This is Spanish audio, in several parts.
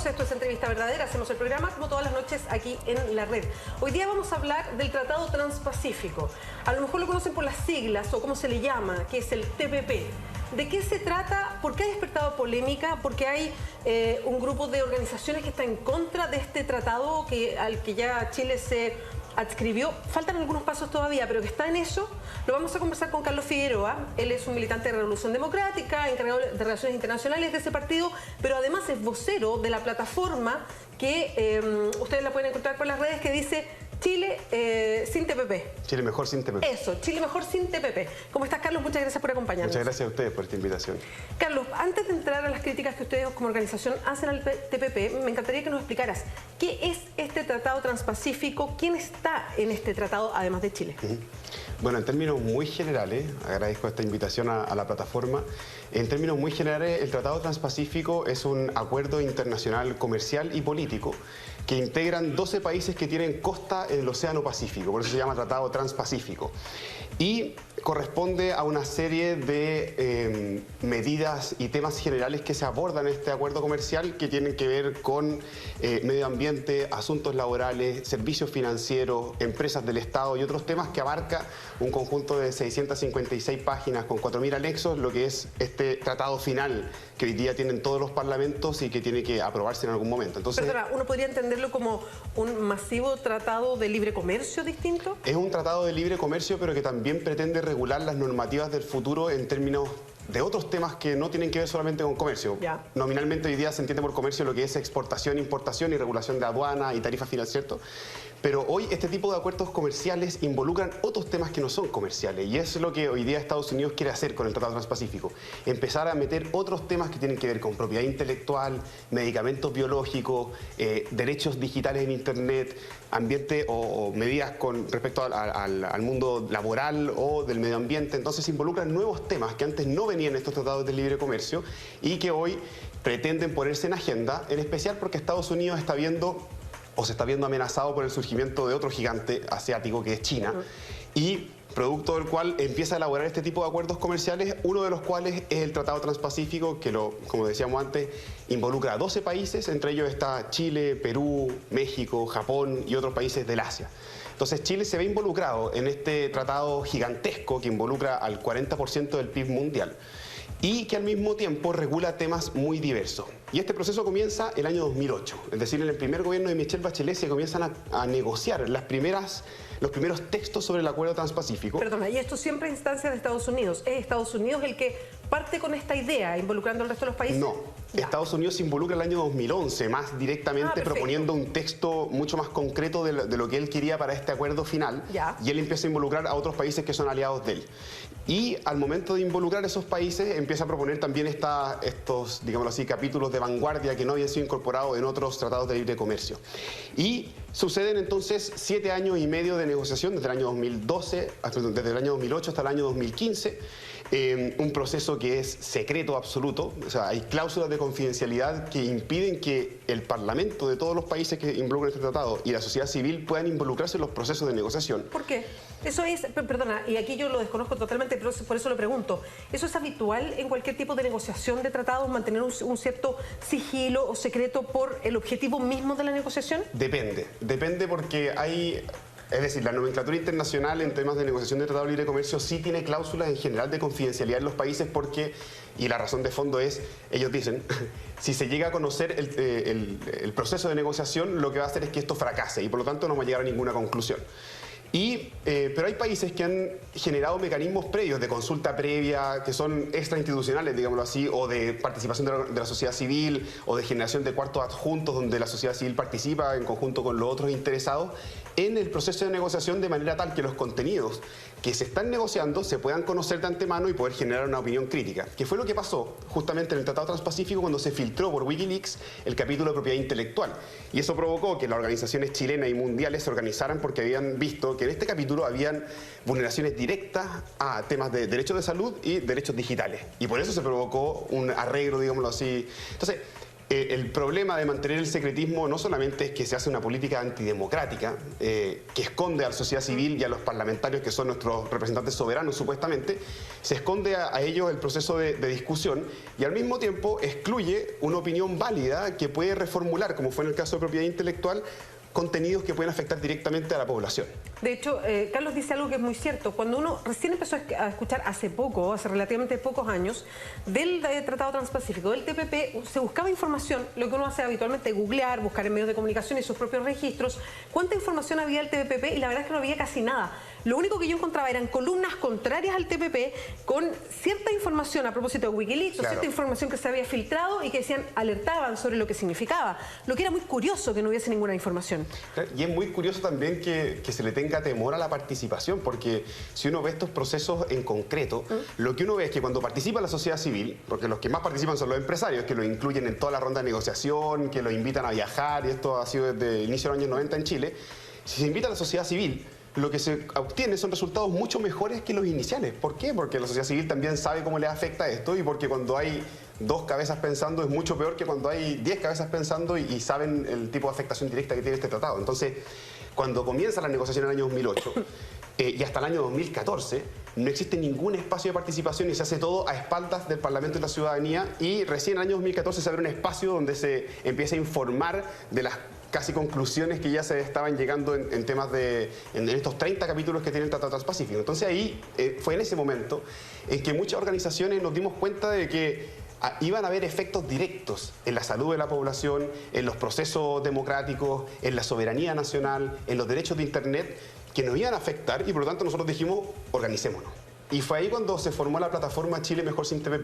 Bienvenidos, esto es Entrevista Verdadera, hacemos el programa como todas las noches aquí en la red. Hoy día vamos a hablar del Tratado Transpacífico. A lo mejor lo conocen por las siglas o cómo se le llama, que es el TPP. ¿De qué se trata? ¿Por qué ha despertado polémica? Porque hay un grupo de organizaciones que está en contra de este tratado al que ya Chile se adscribió. Faltan algunos pasos todavía, pero que está en eso. Lo vamos a conversar con Carlos Figueroa. Él es un militante de Revolución Democrática, encargado de Relaciones Internacionales de ese partido, pero además es vocero de la plataforma que ustedes la pueden encontrar por las redes, que dice Chile sin TPP. Chile mejor sin TPP. Eso, Chile mejor sin TPP. ¿Cómo estás, Carlos? Muchas gracias por acompañarnos. Muchas gracias a ustedes por esta invitación. Carlos, antes de entrar a las críticas que ustedes como organización hacen al TPP, me encantaría que nos explicaras qué es este Tratado Transpacífico, quién está en este tratado además de Chile. Bueno, en términos muy generales, agradezco esta invitación a la plataforma. En términos muy generales, el Tratado Transpacífico es un acuerdo internacional comercial y político que integran 12 países que tienen costa en el Océano Pacífico, por eso se llama Tratado Transpacífico. Y corresponde a una serie de medidas y temas generales que se abordan en este acuerdo comercial que tienen que ver con medio ambiente, asuntos laborales, servicios financieros, empresas del Estado y otros temas que abarca un conjunto de 656 páginas con 4.000 anexos, lo que es este tratado final que hoy día tienen todos los parlamentos y que tiene que aprobarse en algún momento. Entonces, perdona, ¿uno podría entenderlo como un masivo tratado de libre comercio distinto? Es un tratado de libre comercio, pero que también pretende regular las normativas del futuro en términos de otros temas que no tienen que ver solamente con comercio. Ya. Nominalmente hoy día se entiende por comercio lo que es exportación, importación y regulación de aduana y tarifas financieras, ¿cierto? Pero hoy este tipo de acuerdos comerciales involucran otros temas que no son comerciales y es lo que hoy día Estados Unidos quiere hacer con el Tratado Transpacífico. Empezar a meter otros temas que tienen que ver con propiedad intelectual, medicamentos biológicos, derechos digitales en Internet, ambiente o medidas con respecto al mundo laboral o del medio ambiente. Entonces involucran nuevos temas que antes no venían en estos tratados de libre comercio y que hoy pretenden ponerse en agenda, en especial porque Estados Unidos está viendo o se está viendo amenazado por el surgimiento de otro gigante asiático que es China y producto del cual empieza a elaborar este tipo de acuerdos comerciales, uno de los cuales es el Tratado Transpacífico, que como decíamos antes, involucra a 12 países, entre ellos está Chile, Perú, México, Japón y otros países del Asia. Entonces Chile se ve involucrado en este tratado gigantesco que involucra al 40% del PIB mundial y que al mismo tiempo regula temas muy diversos. Y este proceso comienza el año 2008, es decir, en el primer gobierno de Michelle Bachelet se comienzan a negociar los primeros textos sobre el Acuerdo Transpacífico. Perdona, y esto siempre a instancias de Estados Unidos. ¿Es Estados Unidos el que parte con esta idea, involucrando al resto de los países? No, ya. Estados Unidos se involucra el año 2011, más directamente proponiendo un texto mucho más concreto de lo que él quería para este acuerdo final. Ya. Y él empieza a involucrar a otros países que son aliados de él. Y al momento de involucrar a esos países, empieza a proponer también estos, digámoslo así, capítulos de vanguardia que no habían sido incorporados en otros tratados de libre comercio. Y suceden entonces 7 años y medio de negociación, desde el año 2012, desde el año 2008 hasta el año 2015, un proceso que es secreto absoluto, o sea, hay cláusulas de confidencialidad que impiden que el Parlamento de todos los países que involucran este tratado y la sociedad civil puedan involucrarse en los procesos de negociación. ¿Por qué? Eso es, perdona, y aquí yo lo desconozco totalmente, pero por eso lo pregunto. ¿Eso es habitual en cualquier tipo de negociación de tratados, mantener un cierto sigilo o secreto por el objetivo mismo de la negociación? Depende porque hay... Es decir, la nomenclatura internacional en temas de negociación de tratado de libre comercio sí tiene cláusulas en general de confidencialidad en los países porque, y la razón de fondo es, ellos dicen, si se llega a conocer el proceso de negociación, lo que va a hacer es que esto fracase y por lo tanto no va a llegar a ninguna conclusión. Pero hay países que han generado mecanismos previos de consulta previa que son extrainstitucionales, digámoslo así, o de participación de la sociedad civil o de generación de cuartos adjuntos donde la sociedad civil participa en conjunto con los otros interesados en el proceso de negociación de manera tal que los contenidos que se están negociando se puedan conocer de antemano y poder generar una opinión crítica, que fue lo que pasó justamente en el Tratado Transpacífico cuando se filtró por Wikileaks el capítulo de propiedad intelectual. Y eso provocó que las organizaciones chilenas y mundiales se organizaran porque habían visto que en este capítulo habían vulneraciones directas a temas de derechos de salud y derechos digitales. Y por eso se provocó un arreglo, digámoslo así. Entonces, El problema de mantener el secretismo no solamente es que se hace una política antidemocrática, que esconde a la sociedad civil y a los parlamentarios, que son nuestros representantes soberanos supuestamente, se esconde a ellos el proceso de discusión y al mismo tiempo excluye una opinión válida que puede reformular, como fue en el caso de propiedad intelectual, contenidos que pueden afectar directamente a la población. De hecho, Carlos dice algo que es muy cierto. Cuando uno recién empezó a escuchar hace relativamente pocos años, del Tratado Transpacífico, del TPP, se buscaba información, lo que uno hace habitualmente, googlear, buscar en medios de comunicación y sus propios registros, cuánta información había del TPP y la verdad es que no había casi nada. Lo único que yo encontraba eran columnas contrarias al TPP con cierta información a propósito de Wikileaks, o cierta información que se había filtrado y que decían, alertaban sobre lo que significaba. Lo que era muy curioso que no hubiese ninguna información. Y es muy curioso también que se le tenga temor a la participación, porque si uno ve estos procesos en concreto, lo que uno ve es que cuando participa la sociedad civil, porque los que más participan son los empresarios, que lo incluyen en toda la ronda de negociación, que lo invitan a viajar, y esto ha sido desde el inicio de los años 90 en Chile, si se invita a la sociedad civil, lo que se obtiene son resultados mucho mejores que los iniciales. ¿Por qué? Porque la sociedad civil también sabe cómo le afecta esto y porque cuando hay 2 cabezas pensando es mucho peor que cuando hay 10 cabezas pensando y saben el tipo de afectación directa que tiene este tratado. Entonces, cuando comienza la negociación en el año 2008 y hasta el año 2014, no existe ningún espacio de participación y se hace todo a espaldas del Parlamento y la ciudadanía, y recién en el año 2014 se abre un espacio donde se empieza a informar de las casi conclusiones que ya se estaban llegando en temas en estos 30 capítulos que tiene el Tratado Transpacífico. Entonces ahí fue en ese momento en que muchas organizaciones nos dimos cuenta de que iban a haber efectos directos en la salud de la población, en los procesos democráticos, en la soberanía nacional, en los derechos de Internet, que nos iban a afectar y por lo tanto nosotros dijimos, organicémonos. Y fue ahí cuando se formó la plataforma Chile Mejor Sin TPP,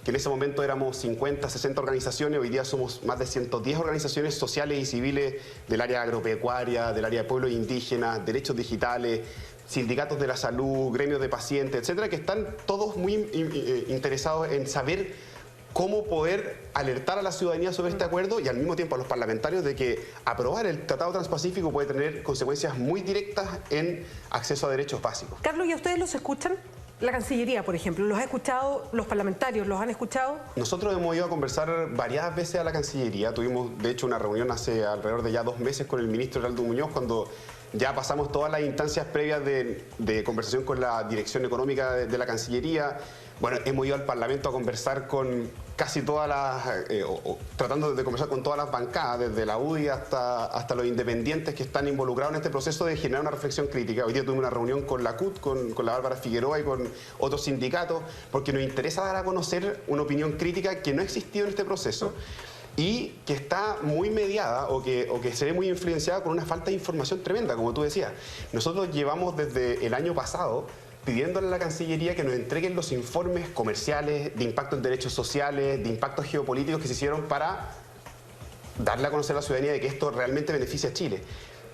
que en ese momento éramos 50, 60 organizaciones, hoy día somos más de 110 organizaciones sociales y civiles del área agropecuaria, del área de pueblos indígenas, derechos digitales, sindicatos de la salud, gremios de pacientes, etcétera, que están todos muy interesados en saber cómo poder alertar a la ciudadanía sobre este acuerdo y al mismo tiempo a los parlamentarios de que aprobar el Tratado Transpacífico puede tener consecuencias muy directas en acceso a derechos básicos. Carlos, ¿y a ustedes los escuchan? La Cancillería, por ejemplo, ¿los ha escuchado? ¿Los parlamentarios los han escuchado? Nosotros hemos ido a conversar varias veces a la Cancillería. Tuvimos, de hecho, una reunión hace alrededor de ya 2 meses con el ministro Heraldo Muñoz, cuando ya pasamos todas las instancias previas de conversación con la dirección económica de la Cancillería. Bueno, hemos ido al Parlamento a conversar con casi todas las, tratando de conversar con todas las bancadas, desde la UDI hasta los independientes que están involucrados en este proceso de generar una reflexión crítica. Hoy día tuvimos una reunión con la CUT, con la Bárbara Figueroa y con otros sindicatos, porque nos interesa dar a conocer una opinión crítica que no ha existido en este proceso y que está muy mediada o que se ve muy influenciada con una falta de información tremenda, como tú decías. Nosotros llevamos desde el año pasado pidiéndole a la Cancillería que nos entreguen los informes comerciales, de impacto en derechos sociales, de impactos geopolíticos que se hicieron para darle a conocer a la ciudadanía de que esto realmente beneficia a Chile.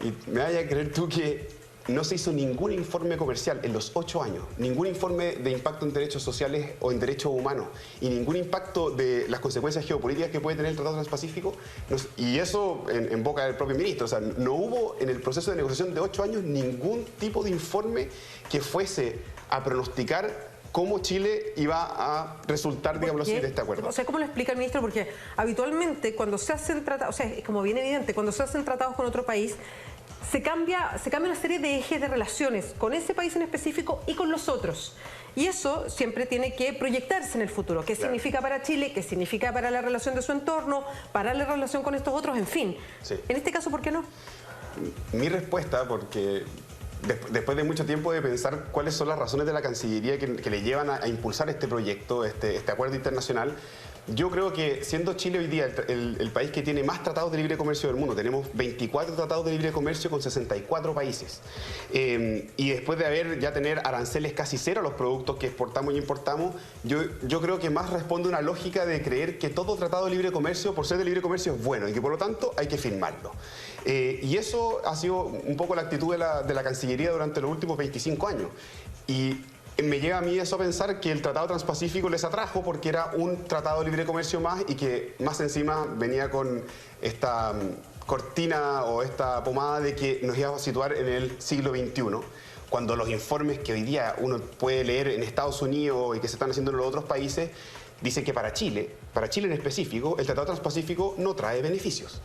Y me vaya a creer tú que no se hizo ningún informe comercial en los 8 años, ningún informe de impacto en derechos sociales o en derechos humanos y ningún impacto de las consecuencias geopolíticas que puede tener el Tratado Transpacífico, y eso en boca del propio ministro. O sea, no hubo en el proceso de negociación de 8 años ningún tipo de informe que fuese a pronosticar cómo Chile iba a resultar, digámoslo así, de este acuerdo. O sea, ¿cómo lo explica el ministro? Porque habitualmente cuando se hacen tratados, o sea, es como bien evidente, cuando se hacen tratados con otro país, se cambia una serie de ejes de relaciones con ese país en específico y con los otros. Y eso siempre tiene que proyectarse en el futuro. ¿Qué significa para Chile? ¿Qué significa para la relación de su entorno? ¿Para la relación con estos otros? En fin. Sí. En este caso, ¿por qué no? Mi respuesta, porque después de mucho tiempo de pensar cuáles son las razones de la Cancillería que le llevan a impulsar este proyecto, este acuerdo internacional, yo creo que siendo Chile hoy día el país que tiene más tratados de libre comercio del mundo, tenemos 24 tratados de libre comercio con 64 países, y después de tener aranceles casi cero a los productos que exportamos y importamos, yo creo que más responde a una lógica de creer que todo tratado de libre comercio, por ser de libre comercio, es bueno y que por lo tanto hay que firmarlo. Y eso ha sido un poco la actitud de la Cancillería durante los últimos 25 años. Y me llega a mí eso a pensar que el Tratado Transpacífico les atrajo porque era un tratado de libre comercio más y que más encima venía con esta cortina o esta pomada de que nos iba a situar en el siglo XXI, cuando los informes que hoy día uno puede leer en Estados Unidos y que se están haciendo en los otros países dicen que para Chile en específico, el Tratado Transpacífico no trae beneficios.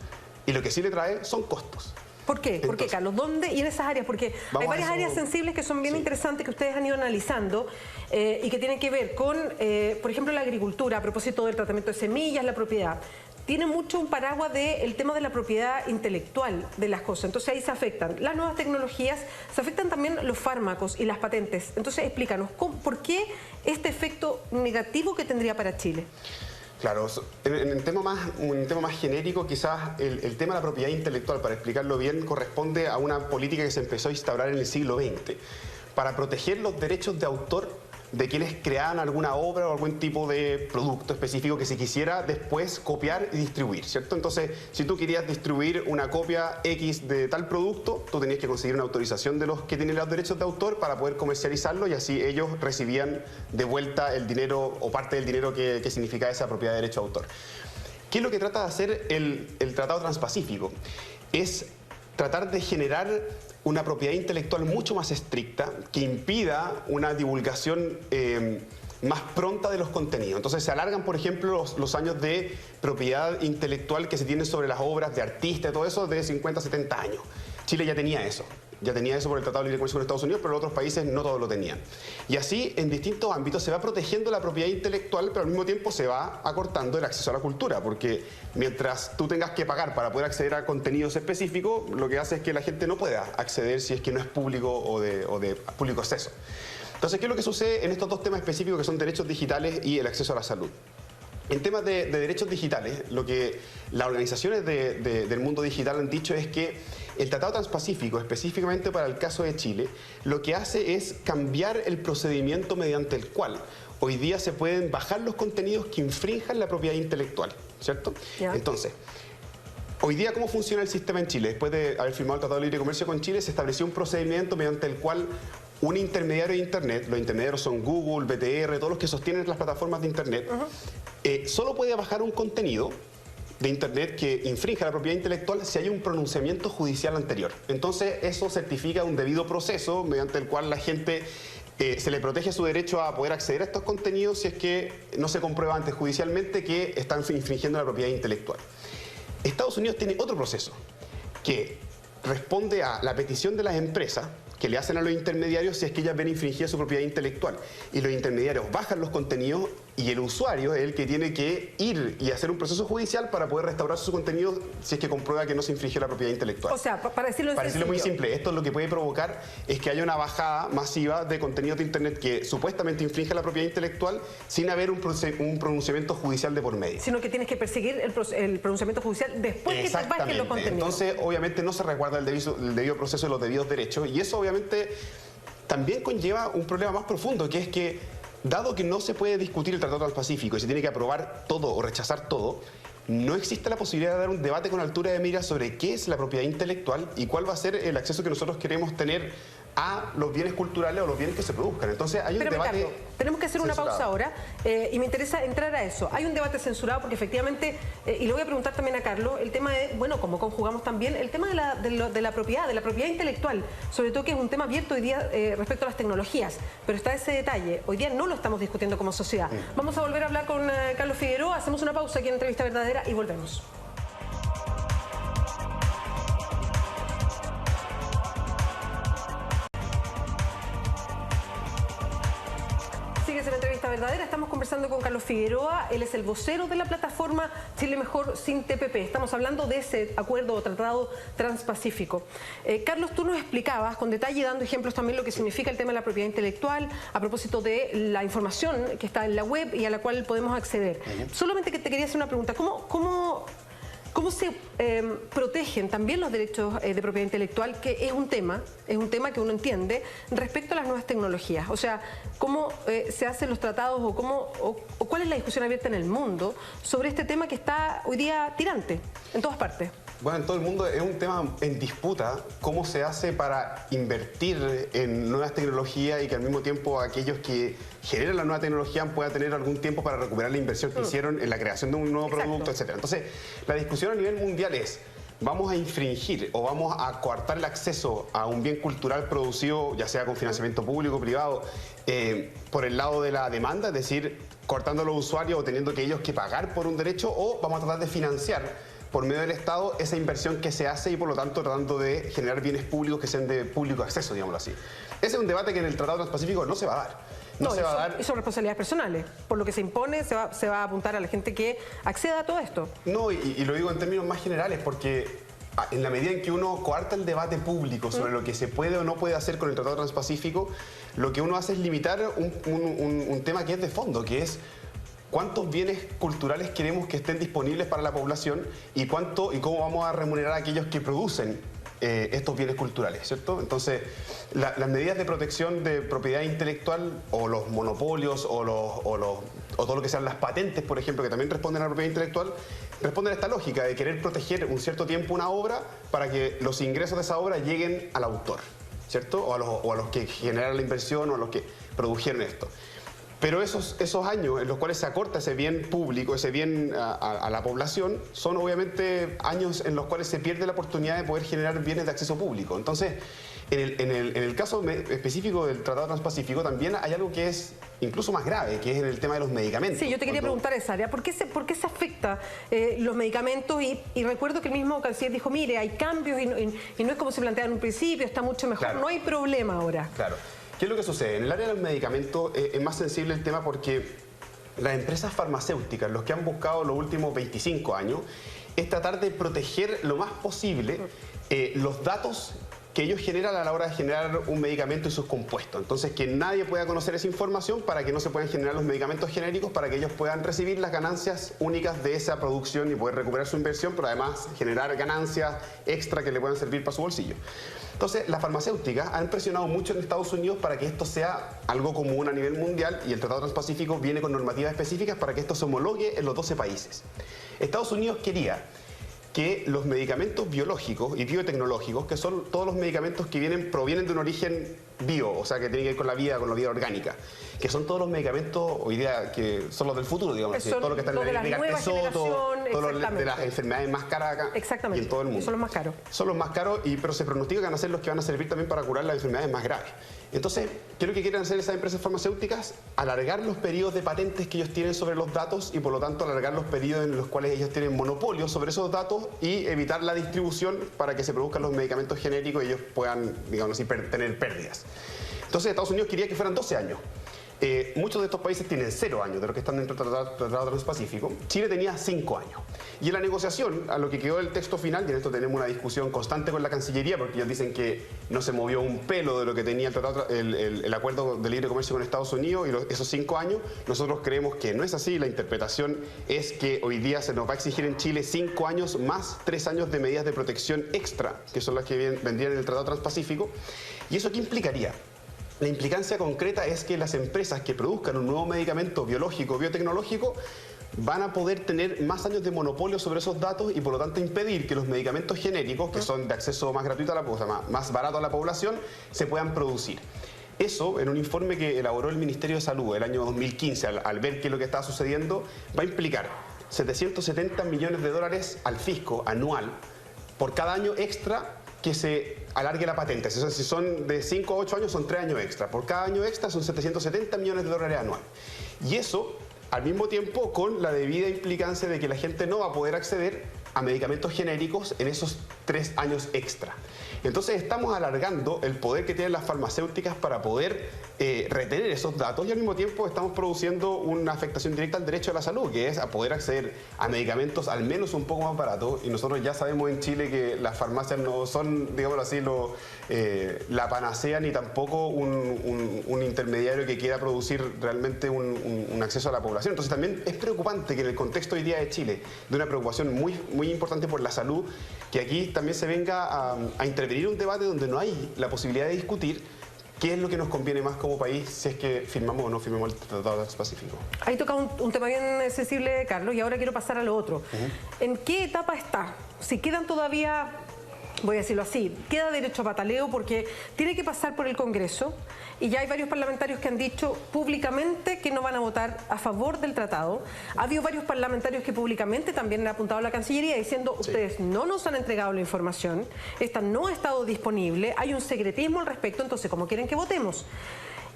Y lo que sí le trae son costos. ¿Por qué? ¿Por qué, Carlos? ¿Dónde y en esas áreas? Porque hay varias áreas sensibles que son bien interesantes que ustedes han ido analizando y que tienen que ver con, por ejemplo, la agricultura, a propósito del tratamiento de semillas, la propiedad. Tiene mucho un paraguas del tema de la propiedad intelectual de las cosas. Entonces ahí se afectan las nuevas tecnologías, se afectan también los fármacos y las patentes. Entonces explícanos, ¿por qué este efecto negativo que tendría para Chile? Claro, en un tema más genérico, quizás el tema de la propiedad intelectual, para explicarlo bien, corresponde a una política que se empezó a instaurar en el siglo XX para proteger los derechos de autor de quienes creaban alguna obra o algún tipo de producto específico que se quisiera después copiar y distribuir, ¿cierto? Entonces, si tú querías distribuir una copia X de tal producto, tú tenías que conseguir una autorización de los que tienen los derechos de autor para poder comercializarlo y así ellos recibían de vuelta el dinero o parte del dinero que significa esa propiedad de derecho de autor. ¿Qué es lo que trata de hacer el Tratado Transpacífico? Es tratar de generar una propiedad intelectual mucho más estricta que impida una divulgación más pronta de los contenidos. Entonces se alargan, por ejemplo, los años de propiedad intelectual que se tienen sobre las obras de artistas y todo eso de 50 a 70 años. Chile ya tenía eso por el Tratado de Libre Comercio con Estados Unidos, pero los otros países no todos lo tenían. Y así, en distintos ámbitos, se va protegiendo la propiedad intelectual, pero al mismo tiempo se va acortando el acceso a la cultura, porque mientras tú tengas que pagar para poder acceder a contenidos específicos, lo que hace es que la gente no pueda acceder si es que no es público o de público acceso. Entonces, ¿qué es lo que sucede en estos dos temas específicos que son derechos digitales y el acceso a la salud? En temas de derechos digitales, lo que las organizaciones del mundo digital han dicho es que el Tratado Transpacífico, específicamente para el caso de Chile, lo que hace es cambiar el procedimiento mediante el cual hoy día se pueden bajar los contenidos que infrinjan la propiedad intelectual, ¿cierto? Entonces, hoy día, ¿cómo funciona el sistema en Chile? Después de haber firmado el Tratado de Libre Comercio con Chile, se estableció un procedimiento mediante el cual un intermediario de Internet, los intermediarios son Google, BTR, todos los que sostienen las plataformas de Internet, solo puede bajar un contenido de Internet que infrinja la propiedad intelectual si hay un pronunciamiento judicial anterior. Entonces, eso certifica un debido proceso mediante el cual la gente se le protege su derecho a poder acceder a estos contenidos si es que no se comprueba antes judicialmente que están infringiendo la propiedad intelectual. Estados Unidos tiene otro proceso que responde a la petición de las empresas que le hacen a los intermediarios si es que ellas ven infringida su propiedad intelectual. Y los intermediarios bajan los contenidos y el usuario es el que tiene que ir y hacer un proceso judicial para poder restaurar su contenido si es que comprueba que no se infringió la propiedad intelectual. O sea, para decirlo muy simple, esto lo que puede provocar es que haya una bajada masiva de contenido de Internet que supuestamente infringe la propiedad intelectual sin haber un pronunciamiento judicial de por medio. Sino que tienes que perseguir el pronunciamiento judicial después que te bajen los contenidos. Entonces, obviamente, no se resguarda el debido proceso de los debidos derechos y eso, obviamente, también conlleva un problema más profundo, que es que dado que no se puede discutir el Tratado Transpacífico y se tiene que aprobar todo o rechazar todo, no existe la posibilidad de dar un debate con altura de miras sobre qué es la propiedad intelectual y cuál va a ser el acceso que nosotros queremos tener a los bienes culturales o los bienes que se produzcan. Entonces hay un debate... Carlos, tenemos que hacer una pausa ahora y me interesa entrar a eso. Hay un debate censurado porque efectivamente, y le voy a preguntar también a Carlos, el tema de, bueno, como conjugamos también, el tema de la propiedad intelectual, sobre todo que es un tema abierto hoy día respecto a las tecnologías, pero está ese detalle, hoy día no lo estamos discutiendo como sociedad. Vamos a volver a hablar con Carlos Figueroa, hacemos una pausa aquí en Entrevista Verdadera y volvemos. En Entrevista Verdadera estamos conversando con Carlos Figueroa, él es el vocero de la plataforma Chile Mejor sin TPP. Estamos hablando de ese acuerdo o tratado transpacífico. Carlos, tú nos explicabas con detalle, dando ejemplos también lo que significa el tema de la propiedad intelectual, a propósito de la información que está en la web y a la cual podemos acceder. Solamente que te quería hacer una pregunta, ¿cómo se protegen también los derechos de propiedad intelectual, que es un tema que uno entiende respecto a las nuevas tecnologías? O sea, ¿cómo se hacen los tratados o cuál es la discusión abierta en el mundo sobre este tema que está hoy día tirante en todas partes? Bueno, en todo el mundo es un tema en disputa, cómo se hace para invertir en nuevas tecnologías y que al mismo tiempo aquellos que generan la nueva tecnología puedan tener algún tiempo para recuperar la inversión que hicieron en la creación de un nuevo producto, etc. Entonces, la discusión a nivel mundial es, vamos a infringir o vamos a coartar el acceso a un bien cultural producido, ya sea con financiamiento público o privado, por el lado de la demanda, es decir, cortando a los usuarios o teniendo que ellos que pagar por un derecho, o vamos a tratar de financiar por medio del Estado esa inversión que se hace y por lo tanto tratando de generar bienes públicos que sean de público acceso, digámoslo así. Ese es un debate que en el Tratado Transpacífico no se va a dar. No, se va a dar. Y son responsabilidades personales. Por lo que se impone, se va a apuntar a la gente que acceda a todo esto. No, y lo digo en términos más generales, porque en la medida en que uno coarta el debate público sobre lo que se puede o no puede hacer con el Tratado Transpacífico, lo que uno hace es limitar un tema que es de fondo, que es cuántos bienes culturales queremos que estén disponibles para la población y cómo vamos a remunerar a aquellos que producen estos bienes culturales, ¿cierto? Entonces, las medidas de protección de propiedad intelectual o los monopolios o todo lo que sean las patentes, por ejemplo, que también responden a la propiedad intelectual, responden a esta lógica de querer proteger un cierto tiempo una obra para que los ingresos de esa obra lleguen al autor, ¿cierto? O a los que generaron la inversión o a los que produjeron esto. Pero esos años en los cuales se acorta ese bien público, ese bien a la población, son obviamente años en los cuales se pierde la oportunidad de poder generar bienes de acceso público. Entonces, en el caso específico del Tratado Transpacífico también hay algo que es incluso más grave, que es en el tema de los medicamentos. Sí, yo te quería preguntar esa área. ¿Por qué se afecta los medicamentos? Y recuerdo que el mismo canciller dijo, mire, hay cambios y no es como se planteaba en un principio, está mucho mejor, claro. No hay problema ahora. Claro. ¿Qué es lo que sucede? En el área de los medicamentos es más sensible el tema porque las empresas farmacéuticas, los que han buscado los últimos 25 años, es tratar de proteger lo más posible los datos que ellos generan a la hora de generar un medicamento y sus compuestos. Entonces, que nadie pueda conocer esa información para que no se puedan generar los medicamentos genéricos, para que ellos puedan recibir las ganancias únicas de esa producción y poder recuperar su inversión, pero además generar ganancias extra que le puedan servir para su bolsillo. Entonces, las farmacéuticas han presionado mucho en Estados Unidos para que esto sea algo común a nivel mundial y el Tratado Transpacífico viene con normativas específicas para que esto se homologue en los 12 países. Estados Unidos quería que los medicamentos biológicos y biotecnológicos, que son todos los medicamentos que provienen de un origen bio, o sea, que tienen que ver con la vida orgánica, que son todos los medicamentos hoy día que son los del futuro, digamos, todo lo que está en la clínica Soto, todo lo de las enfermedades más caras acá y en todo el mundo. Son los más caros. Son los más caros, pero se pronostica que van a ser los que van a servir también para curar las enfermedades más graves. Entonces, ¿qué es lo que quieren hacer esas empresas farmacéuticas? Alargar los periodos de patentes que ellos tienen sobre los datos y por lo tanto alargar los periodos en los cuales ellos tienen monopolio sobre esos datos y evitar la distribución para que se produzcan los medicamentos genéricos y ellos puedan, digamos así, tener pérdidas. Entonces Estados Unidos quería que fueran 12 años. Muchos de estos países tienen 0 años de los que están dentro del Tratado Transpacífico. Chile tenía 5 años. Y en la negociación, a lo que quedó el texto final, y en esto tenemos una discusión constante con la Cancillería, porque ellos dicen que no se movió un pelo de lo que tenía el acuerdo de libre comercio con Estados Unidos y esos 5 años, nosotros creemos que no es así. La interpretación es que hoy día se nos va a exigir en Chile 5 años más 3 años de medidas de protección extra, que son las que vendrían en el Tratado Transpacífico. ¿Y eso qué implicaría? La implicancia concreta es que las empresas que produzcan un nuevo medicamento biológico, biotecnológico, van a poder tener más años de monopolio sobre esos datos y por lo tanto impedir que los medicamentos genéricos, que son de acceso más gratuito a más barato a la población, se puedan producir. Eso, en un informe que elaboró el Ministerio de Salud el año 2015, al ver qué es lo que estaba sucediendo, va a implicar 770 millones de dólares al fisco anual por cada año extra que se alargue la patente. Si son de 5 a 8 años, son 3 años extra. Por cada año extra son 770 millones de dólares anual. Y eso, al mismo tiempo, con la debida implicancia de que la gente no va a poder acceder a medicamentos genéricos en esos 3 años extra. Entonces estamos alargando el poder que tienen las farmacéuticas para poder retener esos datos y al mismo tiempo estamos produciendo una afectación directa al derecho a la salud, que es a poder acceder a medicamentos al menos un poco más baratos. Y nosotros ya sabemos en Chile que las farmacias no son, digámoslo así, la panacea ni tampoco un intermediario que quiera producir realmente un acceso a la población. Entonces también es preocupante que en el contexto hoy día de Chile, de una preocupación muy importante por la salud, que aquí también se venga a intervenir un debate donde no hay la posibilidad de discutir qué es lo que nos conviene más como país si es que firmamos o no firmamos el Tratado Transpacífico. Ahí toca un tema bien sensible, Carlos, y ahora quiero pasar a lo otro. ¿En qué etapa está? Si quedan todavía voy a decirlo así, queda derecho a pataleo porque tiene que pasar por el Congreso y ya hay varios parlamentarios que han dicho públicamente que no van a votar a favor del tratado. Ha habido varios parlamentarios que públicamente también han apuntado a la Cancillería diciendo ustedes no nos han entregado la información, esta no ha estado disponible, hay un secretismo al respecto, entonces ¿cómo quieren que votemos?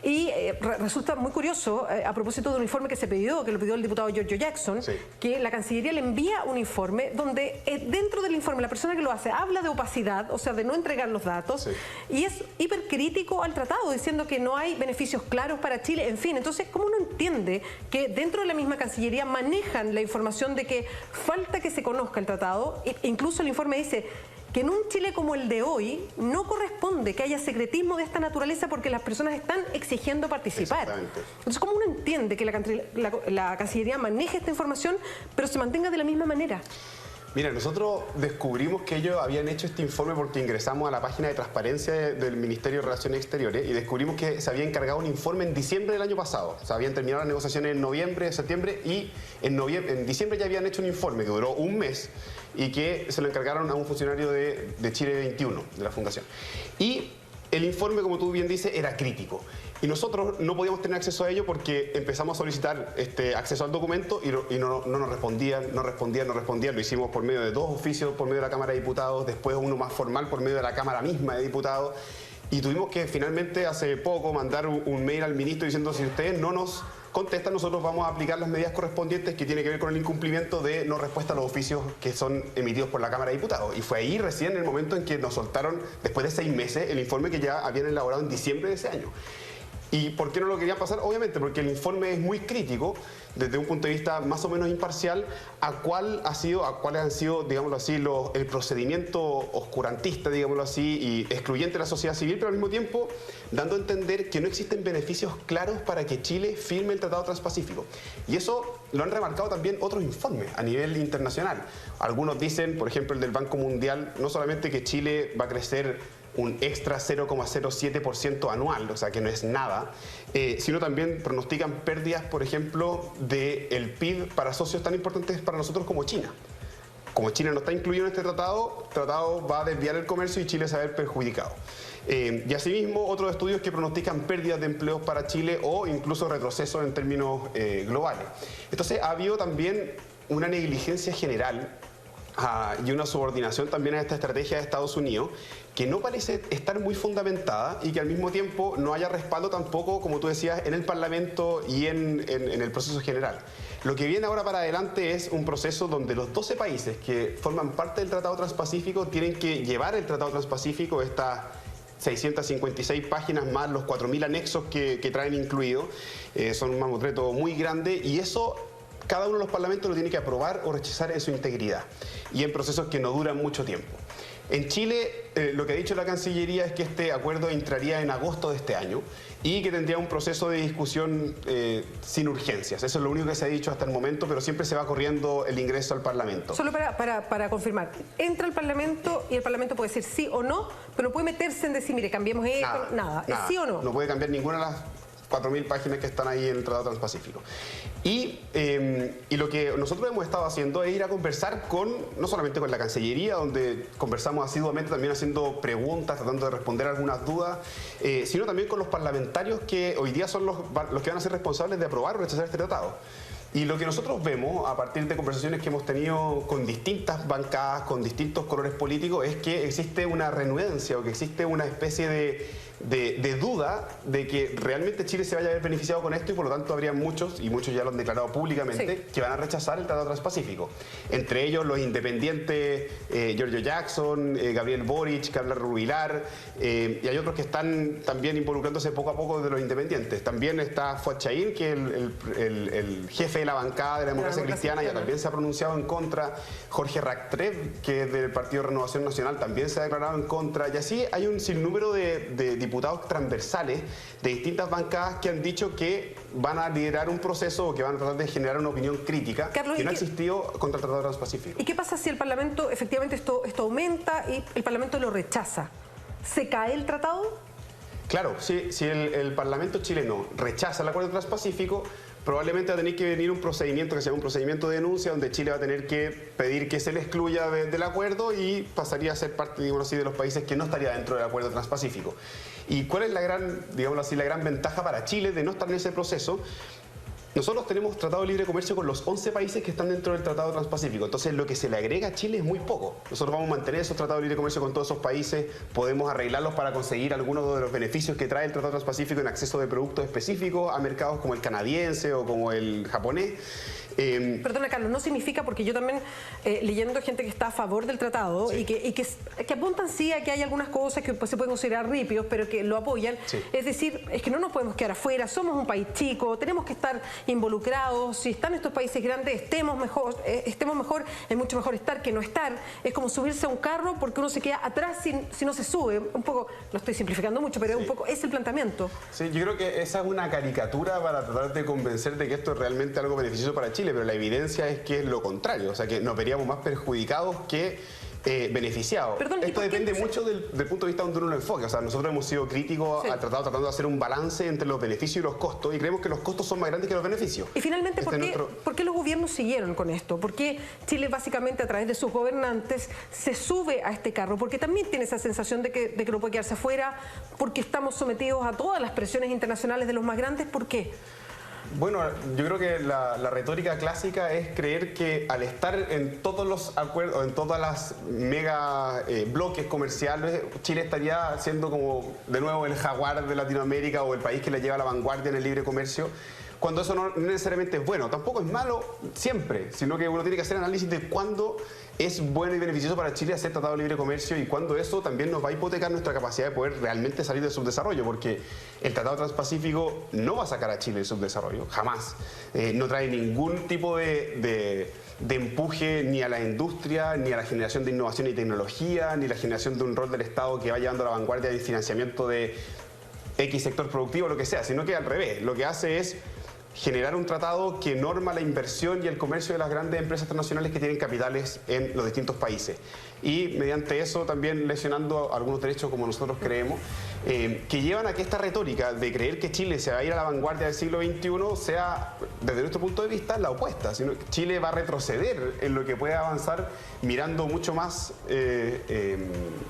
Y resulta muy curioso, a propósito de un informe que se pidió, que lo pidió el diputado Giorgio Jackson, que la Cancillería le envía un informe donde dentro del informe la persona que lo hace habla de opacidad, o sea, de no entregar los datos, y es hipercrítico al tratado, diciendo que no hay beneficios claros para Chile, en fin. Entonces, ¿cómo uno entiende que dentro de la misma Cancillería manejan la información de que falta que se conozca el tratado? Incluso el informe dice que en un Chile como el de hoy no corresponde que haya secretismo de esta naturaleza porque las personas están exigiendo participar. Entonces, ¿cómo uno entiende que la Cancillería maneje esta información pero se mantenga de la misma manera? Mira, nosotros descubrimos que ellos habían hecho este informe porque ingresamos a la página de transparencia del Ministerio de Relaciones Exteriores y descubrimos que se había encargado un informe en diciembre del año pasado. O sea, habían terminado las negociaciones en noviembre, septiembre y en diciembre ya habían hecho un informe que duró un mes y que se lo encargaron a un funcionario de Chile 21, de la Fundación. Y el informe, como tú bien dices, era crítico. Y nosotros no podíamos tener acceso a ello porque empezamos a solicitar acceso al documento y no nos respondían, no respondían. Lo hicimos por medio de 2 oficios, por medio de la Cámara de Diputados, después uno más formal por medio de la Cámara misma de Diputados. Y tuvimos que finalmente hace poco mandar un mail al ministro diciendo si ustedes no nos contestan, nosotros vamos a aplicar las medidas correspondientes que tiene que ver con el incumplimiento de no respuesta a los oficios que son emitidos por la Cámara de Diputados. Y fue ahí recién el momento en que nos soltaron, después de 6 meses, el informe que ya habían elaborado en diciembre de ese año. ¿Y por qué no lo querían pasar? Obviamente porque el informe es muy crítico desde un punto de vista más o menos imparcial a cuáles han sido, digámoslo así, el procedimiento oscurantista, digámoslo así, y excluyente de la sociedad civil, pero al mismo tiempo dando a entender que no existen beneficios claros para que Chile firme el Tratado Transpacífico. Y eso lo han remarcado también otros informes a nivel internacional. Algunos dicen, por ejemplo, el del Banco Mundial, no solamente que Chile va a crecer un extra 0,07% anual, o sea que no es nada, sino también pronostican pérdidas, por ejemplo, del PIB para socios tan importantes para nosotros como China. Como China no está incluido en este tratado, el tratado va a desviar el comercio y Chile se va a ver perjudicado. Y asimismo, otros estudios que pronostican pérdidas de empleos para Chile o incluso retroceso en términos globales. Entonces, ha habido también una negligencia general y una subordinación también a esta estrategia de Estados Unidos que no parece estar muy fundamentada y que al mismo tiempo no haya respaldo tampoco, como tú decías, en el Parlamento y en el proceso general. Lo que viene ahora para adelante es un proceso donde los 12 países que forman parte del Tratado Transpacífico tienen que llevar el Tratado Transpacífico, estas 656 páginas más los 4.000 anexos que traen incluidos, son un mamotreto muy grande y eso cada uno de los parlamentos lo tiene que aprobar o rechazar en su integridad y en procesos que no duran mucho tiempo. En Chile, lo que ha dicho la Cancillería es que este acuerdo entraría en agosto de este año y que tendría un proceso de discusión sin urgencias. Eso es lo único que se ha dicho hasta el momento, pero siempre se va corriendo el ingreso al Parlamento. Solo para confirmar, entra al Parlamento y el Parlamento puede decir sí o no, pero no puede meterse en decir, mire, cambiemos esto, nada. ¿Es sí o no? No puede cambiar ninguna de las 4.000 páginas que están ahí en el Tratado Transpacífico. Y lo que nosotros hemos estado haciendo es ir a conversar no solamente con la Cancillería, donde conversamos asiduamente también haciendo preguntas, tratando de responder algunas dudas, sino también con los parlamentarios que hoy día son los que van a ser responsables de aprobar o rechazar este tratado. Y lo que nosotros vemos a partir de conversaciones que hemos tenido con distintas bancadas, con distintos colores políticos, es que existe una renuencia o que existe una especie de duda de que realmente Chile se vaya a ver beneficiado con esto y por lo tanto habría muchos, y muchos ya lo han declarado públicamente, que van a rechazar el Tratado Transpacífico. Entre ellos los independientes Giorgio Jackson, Gabriel Boric, Carla Rubilar, y hay otros que están también involucrándose poco a poco de los independientes. También está Fuad Chahín, que es el jefe de la bancada de la democracia cristiana, ya también se ha pronunciado en contra. Jorge Raktrev, que es del Partido Renovación Nacional, también se ha declarado en contra. Y así hay un sinnúmero de diputados transversales de distintas bancadas que han dicho que van a liderar un proceso o que van a tratar de generar una opinión crítica, Carlos, que no ha existido contra el Tratado Transpacífico. ¿Y qué pasa si el Parlamento, efectivamente esto aumenta y el Parlamento lo rechaza? ¿Se cae el tratado? Claro, si el Parlamento chileno rechaza el acuerdo transpacífico, probablemente va a tener que venir un procedimiento que se llama un procedimiento de denuncia, donde Chile va a tener que pedir que se le excluya del acuerdo y pasaría a ser parte, digamos así, de los países que no estaría dentro del acuerdo transpacífico. ¿Y cuál es la gran, digamos así, la gran ventaja para Chile de no estar en ese proceso? Nosotros tenemos tratado de libre comercio con los 11 países que están dentro del Tratado Transpacífico, entonces lo que se le agrega a Chile es muy poco. Nosotros vamos a mantener esos tratados de libre comercio con todos esos países, podemos arreglarlos para conseguir algunos de los beneficios que trae el Tratado Transpacífico en acceso de productos específicos a mercados como el canadiense o como el japonés. Perdona, Carlos, no significa, porque yo también leyendo gente que está a favor del tratado, sí, y que apuntan sí a que hay algunas cosas que pues, se pueden considerar ripios, pero que lo apoyan. Sí. Es decir, es que no nos podemos quedar afuera, somos un país chico, tenemos que estar involucrados. Si están estos países grandes, estemos mejor, es mucho mejor estar que no estar. Es como subirse a un carro porque uno se queda atrás si no se sube. Un poco, lo estoy simplificando mucho, pero sí, un poco es el planteamiento. Sí, yo creo que esa es una caricatura para tratar de convencer de que esto es realmente algo beneficioso para Chile, pero la evidencia es que es lo contrario, o sea que nos veríamos más perjudicados que beneficiados. Perdón, esto depende mucho del punto de vista donde uno lo enfoque, o sea, nosotros hemos sido críticos al tratado tratando de hacer un balance entre los beneficios y los costos y creemos que los costos son más grandes que los beneficios. Y finalmente, ¿por qué los gobiernos siguieron con esto? ¿Por qué Chile básicamente a través de sus gobernantes se sube a este carro? Porque también tiene esa sensación de que no puede quedarse afuera, porque estamos sometidos a todas las presiones internacionales de los más grandes. ¿Por qué? Bueno, yo creo que la retórica clásica es creer que al estar en todos los acuerdos, en todas las mega bloques comerciales, Chile estaría siendo como de nuevo el jaguar de Latinoamérica o el país que le lleva a la vanguardia en el libre comercio, cuando eso no necesariamente es bueno. Tampoco es malo siempre, sino que uno tiene que hacer análisis de cuándo es bueno y beneficioso para Chile hacer tratado de libre comercio y cuándo eso también nos va a hipotecar nuestra capacidad de poder realmente salir del subdesarrollo, porque el Tratado Transpacífico no va a sacar a Chile del subdesarrollo, jamás. No trae ningún tipo de empuje ni a la industria, ni a la generación de innovación y tecnología, ni la generación de un rol del Estado que va llevando a la vanguardia del financiamiento de X sector productivo, lo que sea, sino que al revés, lo que hace es generar un tratado que norma la inversión y el comercio de las grandes empresas transnacionales que tienen capitales en los distintos países. Y mediante eso también lesionando algunos derechos, como nosotros creemos, que llevan a que esta retórica de creer que Chile se va a ir a la vanguardia del siglo XXI sea, desde nuestro punto de vista, la opuesta. Sino que Chile va a retroceder en lo que puede avanzar mirando mucho más,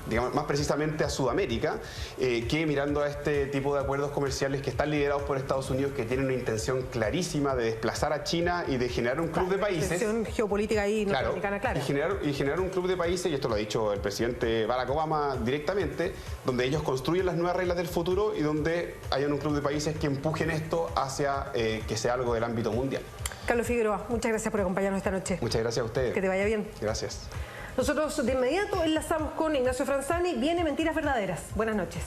digamos, más precisamente a Sudamérica, que mirando a este tipo de acuerdos comerciales que están liderados por Estados Unidos, que tienen una intención clarísima de desplazar a China y de generar un club de países. Intención geopolítica ahí norteamericana clara. Y generar un club de países, y esto lo ha dicho el presidente Barack Obama directamente, donde ellos construyen las nuevas reglas del futuro y donde hayan un club de países que empujen esto hacia que sea algo del ámbito mundial. Carlos Figueroa, muchas gracias por acompañarnos esta noche. Muchas gracias a ustedes. Que te vaya bien. Gracias. Nosotros de inmediato enlazamos con Ignacio Franzani. Viene Mentiras Verdaderas. Buenas noches.